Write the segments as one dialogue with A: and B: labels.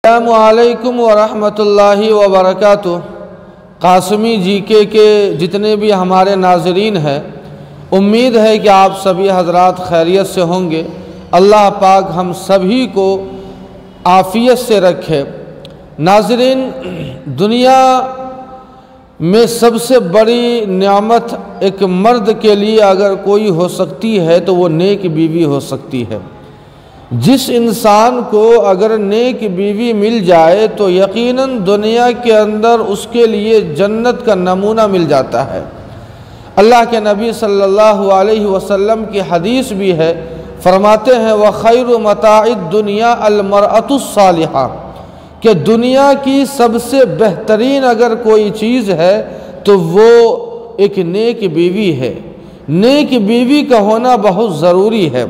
A: अस्सलामुअलैकुम वरहमतुल्लाहि वबरकातुह। कासमी जीके के जितने भी हमारे नाज़रीन हैं, उम्मीद है कि आप सभी हजरात खैरियत से होंगे। अल्लाह पाक हम सभी को आफ़ियत से रखे। नाज़रीन, दुनिया में सबसे बड़ी नेमत एक मर्द के लिए अगर कोई हो सकती है तो वो नेक बीवी हो सकती है। जिस इंसान को अगर नेक बीवी मिल जाए तो यकीनन दुनिया के अंदर उसके लिए जन्नत का नमूना मिल जाता है। अल्लाह के नबी सल्लल्लाहु अलैहि वसल्लम की हदीस भी है, फरमाते हैं व खैरु मताइद दुनिया अलमरअतुस सालिहा, कि दुनिया की सबसे बेहतरीन अगर कोई चीज़ है तो वो एक नेक बीवी है। नेक बीवी का होना बहुत ज़रूरी है।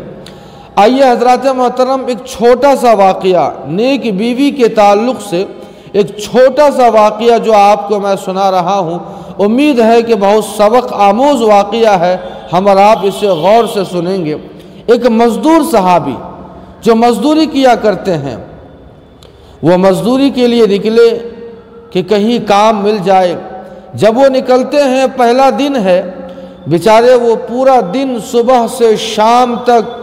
A: आइए हज़रात मोहतरम, एक छोटा सा वाक़या नेक बीवी के ताल्लुक़ से, एक छोटा सा वाक़या जो आपको मैं सुना रहा हूँ, उम्मीद है कि बहुत सबक आमोज़ वाक़या है, हम और आप इसे गौर से सुनेंगे। एक मज़दूर सहाबी जो मज़दूरी किया करते हैं, वो मज़दूरी के लिए निकले कि कहीं काम मिल जाए। जब वो निकलते हैं, पहला दिन है, बेचारे वो पूरा दिन सुबह से शाम तक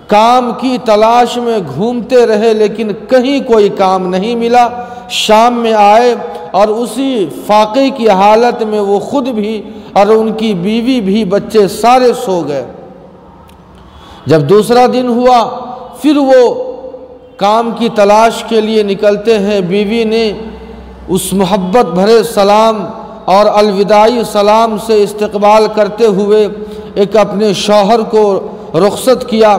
A: काम की तलाश में घूमते रहे, लेकिन कहीं कोई काम नहीं मिला। शाम में आए और उसी फाक़े की हालत में वो खुद भी और उनकी बीवी भी, बच्चे सारे सो गए। जब दूसरा दिन हुआ, फिर वो काम की तलाश के लिए निकलते हैं। बीवी ने उस मोहब्बत भरे सलाम और अलविदाई सलाम से इस्तकबाल करते हुए एक अपने शौहर को रुखसत किया।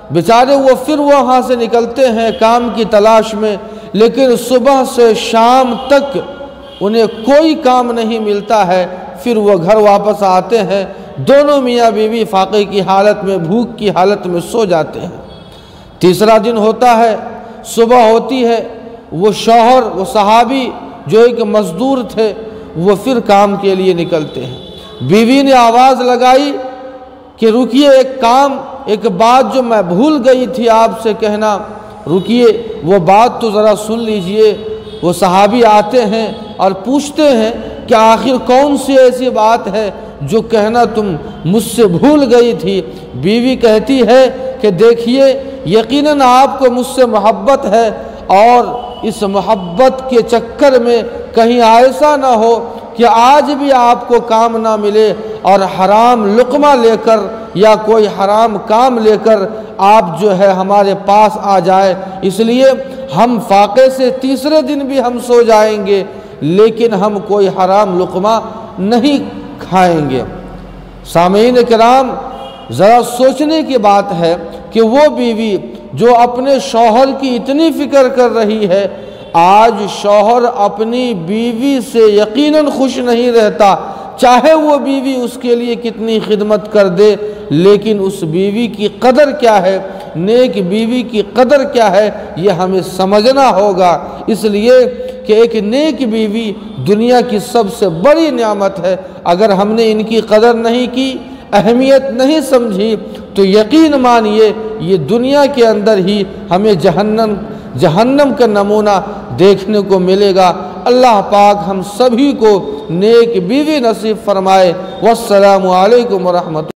A: बेचारे वो फिर वहाँ से निकलते हैं काम की तलाश में, लेकिन सुबह से शाम तक उन्हें कोई काम नहीं मिलता है। फिर वो घर वापस आते हैं, दोनों मियाँ बीवी फाक़े की हालत में, भूख की हालत में सो जाते हैं। तीसरा दिन होता है, सुबह होती है, वो शौहर, वो सहाबी जो एक मज़दूर थे, वो फिर काम के लिए निकलते हैं। बीवी ने आवाज़ लगाई कि रुकिए, एक बात जो मैं भूल गई थी आपसे कहना, रुकिए, वो बात तो ज़रा सुन लीजिए। वो सहाबी आते हैं और पूछते हैं कि आखिर कौन सी ऐसी बात है जो कहना तुम मुझसे भूल गई थी। बीवी कहती है कि देखिए, यकीनन आपको मुझसे मोहब्बत है और इस मोहब्बत के चक्कर में कहीं ऐसा ना हो कि आज भी आपको काम ना मिले और हराम लुक़मा लेकर या कोई हराम काम लेकर आप जो है हमारे पास आ जाए। इसलिए हम फाक़े से तीसरे दिन भी हम सो जाएंगे, लेकिन हम कोई हराम लुक़मा नहीं खाएंगे। सामीन किराम, ज़रा सोचने की बात है कि वो बीवी जो अपने शौहर की इतनी फ़िक्र कर रही है, आज शौहर अपनी बीवी से यकीनन खुश नहीं रहता, चाहे वो बीवी उसके लिए कितनी खिदमत कर दे। लेकिन उस बीवी की कदर क्या है, नेक बीवी की कदर क्या है, ये हमें समझना होगा। इसलिए कि एक नेक बीवी दुनिया की सबसे बड़ी नेमत है। अगर हमने इनकी कदर नहीं की, अहमियत नहीं समझी, तो यकीन मानिए ये दुनिया के अंदर ही हमें जहन्नम का नमूना देखने को मिलेगा। अल्लाह पाक हम सभी को नेक बीवी नसीब फरमाए। वस्सलामु अलैकुम व रहमतुल्लाह।